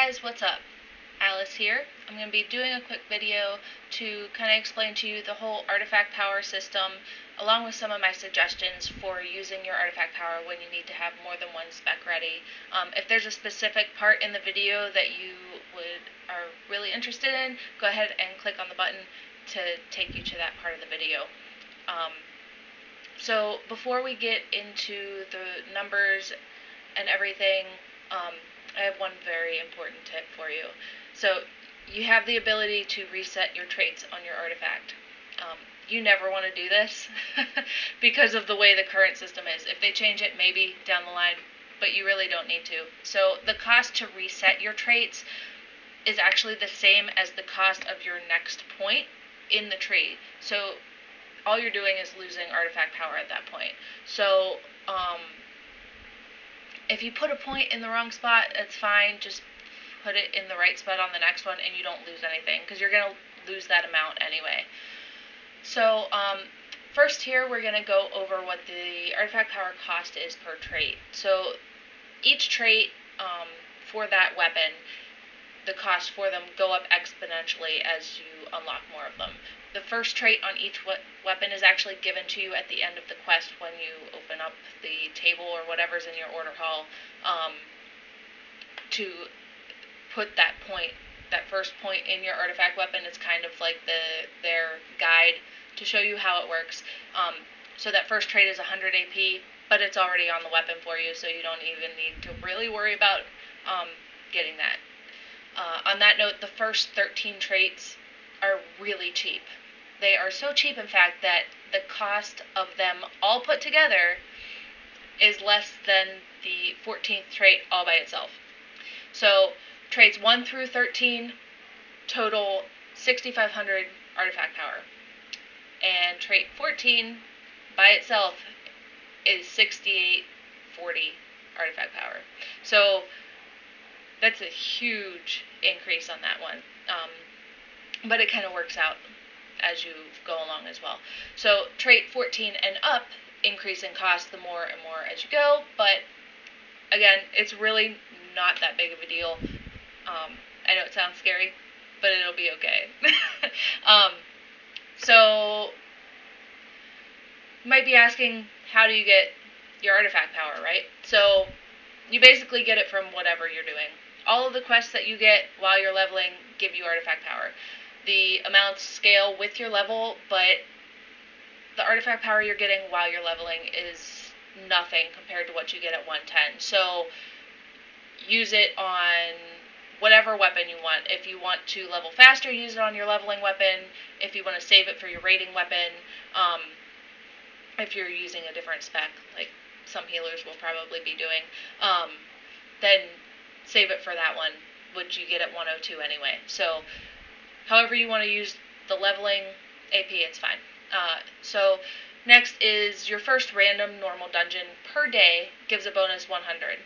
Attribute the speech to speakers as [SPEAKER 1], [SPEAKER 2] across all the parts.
[SPEAKER 1] guys, what's up? Alyce here. I'm going to be doing a quick video to kind of explain to you the whole artifact power system, along with some of my suggestions for using your artifact power when you need to have more than one spec ready. If there's a specific part in the video that you are really interested in, go ahead and click on the button to take you to that part of the video. So before we get into the numbers and everything, I have one very important tip for you. So you have the ability to reset your traits on your artifact. You never want to do this because of the way the current system is. If they change it, maybe down the line, but you really don't need to. So the cost to reset your traits is actually the same as the cost of your next point in the tree. So all you're doing is losing artifact power at that point. So if you put a point in the wrong spot, it's fine. Just put it in the right spot on the next one and you don't lose anything, because you're going to lose that amount anyway. So first here we're going to go over what the artifact power cost is per trait. So each trait for that weapon, the cost for them go up exponentially as you unlock more of them. The first trait on each weapon is actually given to you at the end of the quest when you open up the table or whatever's in your order hall, to put that first point in your artifact weapon. It's kind of like their guide to show you how it works. So that first trait is 100 AP, but it's already on the weapon for you, so you don't even need to really worry about getting that. On that note, the first 13 traits are really cheap. They are so cheap, in fact, that the cost of them all put together is less than the 14th trait all by itself. So traits 1 through 13 total 6,500 artifact power, and trait 14 by itself is 6,840 artifact power. So that's a huge increase on that one. But it kind of works out as you go along as well. So trait 14 and up increase in cost the more and more as you go, but again, it's really not that big of a deal. I know it sounds scary, but it'll be okay. So you might be asking, how do you get your artifact power, right? So you basically get it from whatever you're doing. All of the quests that you get while you're leveling give you artifact power. The amounts scale with your level, but the artifact power you're getting while you're leveling is nothing compared to what you get at 110. So use it on whatever weapon you want. If you want to level faster, use it on your leveling weapon. If you want to save it for your raiding weapon, if you're using a different spec, like some healers will probably be doing, then save it for that one, which you get at 102 anyway. So however you want to use the leveling AP, it's fine. So next is your first random normal dungeon per day gives a bonus 100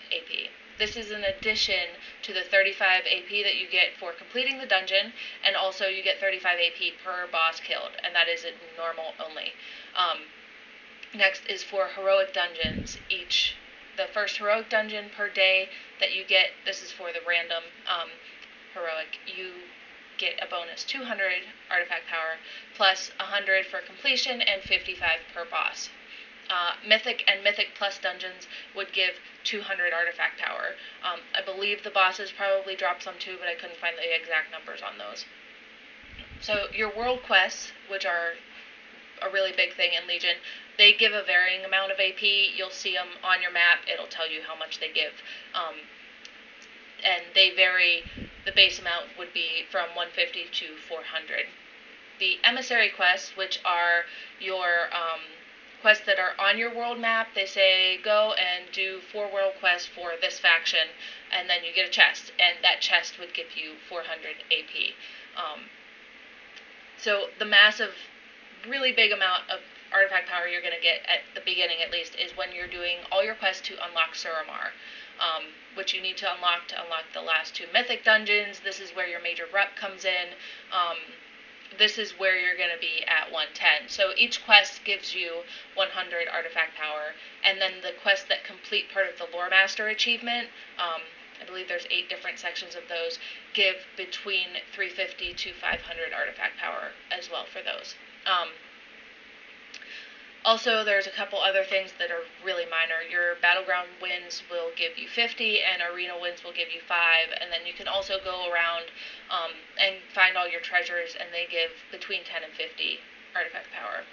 [SPEAKER 1] AP. This is in addition to the 35 AP that you get for completing the dungeon, and also you get 35 AP per boss killed, and that is in normal only. Next is for heroic dungeons. The first heroic dungeon per day that you get, this is for the random heroic, you get a bonus 200 artifact power, plus 100 for completion and 55 per boss. Mythic and Mythic Plus dungeons would give 200 artifact power. I believe the bosses probably drop some too, but I couldn't find the exact numbers on those. So your world quests, which are a really big thing in Legion, they give a varying amount of AP. You'll see them on your map. It'll tell you how much they give. And they vary. The base amount would be from 150 to 400. The Emissary Quests, which are your quests that are on your world map, they say go and do 4 world quests for this faction, and then you get a chest, and that chest would give you 400 AP. So the massive, really big amount of artifact power you're going to get at the beginning, at least, is when you're doing all your quests to unlock Suramar, which you need to unlock the last 2 mythic dungeons. This is where your major rep comes in. This is where you're going to be at 110. So each quest gives you 100 artifact power, and then the quests that complete part of the Lore Master achievement, I believe there's 8 different sections of those, give between 350 to 500 artifact power as well for those. Also, there's a couple other things that are really minor. Your battleground wins will give you 50, and arena wins will give you 5, and then you can also go around and find all your treasures, and they give between 10 and 50 artifact power.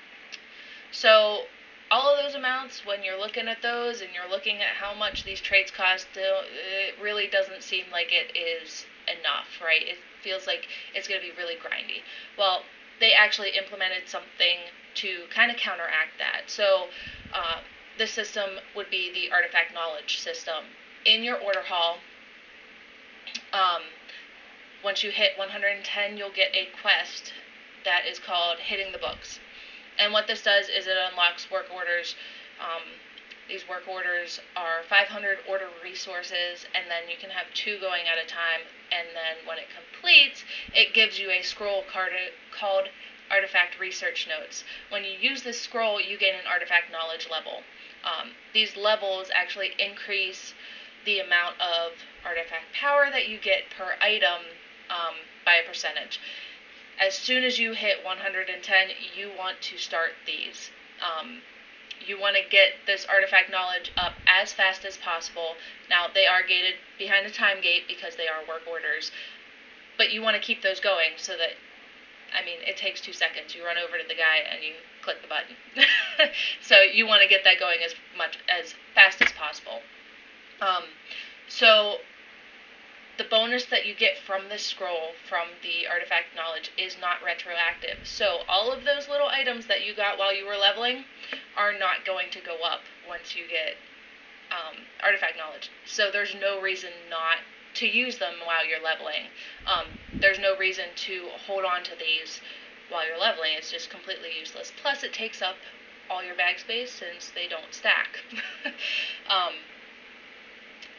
[SPEAKER 1] So, all of those amounts, when you're looking at those, and you're looking at how much these traits cost, it really doesn't seem like it is enough, right? It feels like it's going to be really grindy. Well, they actually implemented something to kind of counteract that. So this system would be the artifact knowledge system. In your order hall, once you hit 110, you'll get a quest that is called Hitting the Books. And what this does is it unlocks work orders. These work orders are 500 order resources, and then you can have 2 going at a time, and then when it completes, it gives you a scroll called Artifact Research Notes. When you use this scroll, you gain an artifact knowledge level. These levels actually increase the amount of artifact power that you get per item by a percentage. As soon as you hit 110, you want to start these. You want to get this artifact knowledge up as fast as possible. Now, they are gated behind a time gate because they are work orders, but you want to keep those going so that, I mean, it takes 2 seconds. You run over to the guy and you click the button. So you want to get that going as fast as possible. So the bonus that you get from this scroll, from the artifact knowledge, is not retroactive. So all of those little items that you got while you were leveling are not going to go up once you get artifact knowledge. So there's no reason not to use them while you're leveling. There's no reason to hold on to these while you're leveling. It's just completely useless. Plus, it takes up all your bag space since they don't stack.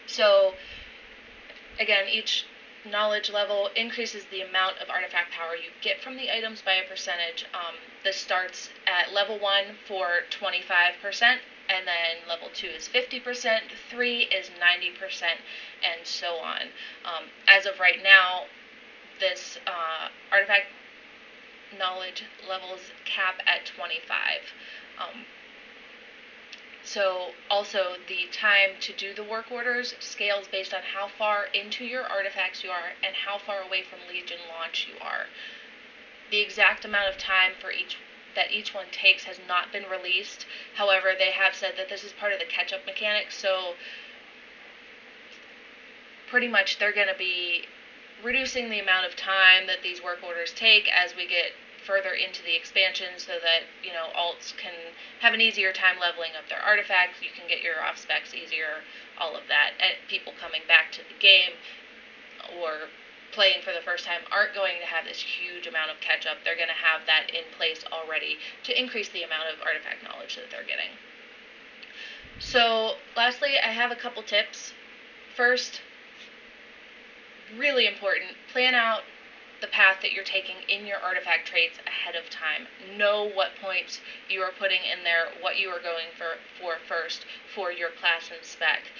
[SPEAKER 1] So again, each knowledge level increases the amount of artifact power you get from the items by a percentage. This starts at level 1 for 25%, and then level 2 is 50%, 3 is 90%, and so on. As of right now, this artifact knowledge levels cap at 25. So also the time to do the work orders scales based on how far into your artifacts you are and how far away from Legion launch you are. The exact amount of time for each one takes has not been released. However, they have said that this is part of the catch-up mechanic, so pretty much they're going to be reducing the amount of time that these work orders take as we get further into the expansion, so that, you know, alts can have an easier time leveling up their artifacts, you can get your off specs easier, all of that. And people coming back to the game or playing for the first time aren't going to have this huge amount of catch up. They're going to have that in place already to increase the amount of artifact knowledge that they're getting. So lastly, I have a couple tips. First, really important, plan out the path that you're taking in your artifact traits ahead of time. Know what points you are putting in there, what you are going for first for your class and spec.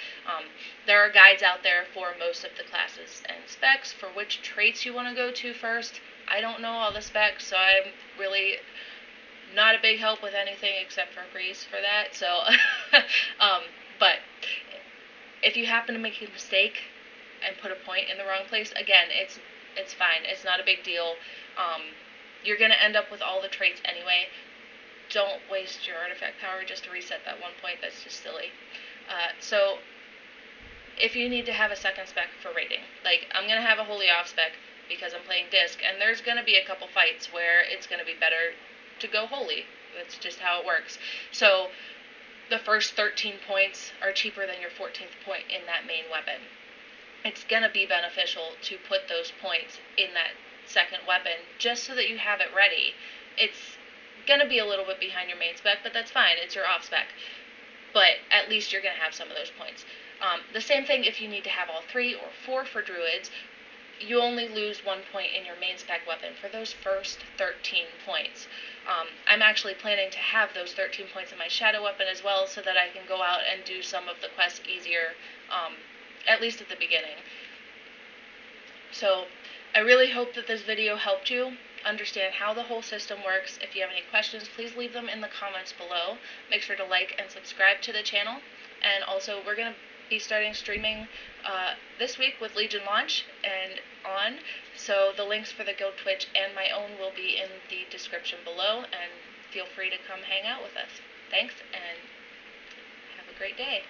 [SPEAKER 1] There are guides out there for most of the classes and specs for which traits you want to go to first. I don't know all the specs, so I'm really not a big help with anything except for Grease for that. So, but if you happen to make a mistake and put a point in the wrong place, again, it's fine. It's not a big deal. You're going to end up with all the traits anyway. Don't waste your artifact power just to reset that one point. That's just silly. So, if you need to have a second spec for raiding, like, I'm going to have a Holy Off spec because I'm playing Disc, and there's going to be a couple fights where it's going to be better to go Holy. That's just how it works. So, the first 13 points are cheaper than your 14th point in that main weapon. It's going to be beneficial to put those points in that second weapon just so that you have it ready. It's going to be a little bit behind your main spec, but that's fine. It's your off spec. But at least you're going to have some of those points. The same thing if you need to have all 3 or 4 for druids. You only lose 1 point in your main spec weapon for those first 13 points. I'm actually planning to have those 13 points in my shadow weapon as well so that I can go out and do some of the quests easier at least at the beginning. So I really hope that this video helped you understand how the whole system works. If you have any questions, please leave them in the comments below. Make sure to like and subscribe to the channel. And also, we're going to be starting streaming this week with Legion launch and on. So the links for the Guild Twitch and my own will be in the description below. And feel free to come hang out with us. Thanks, and have a great day.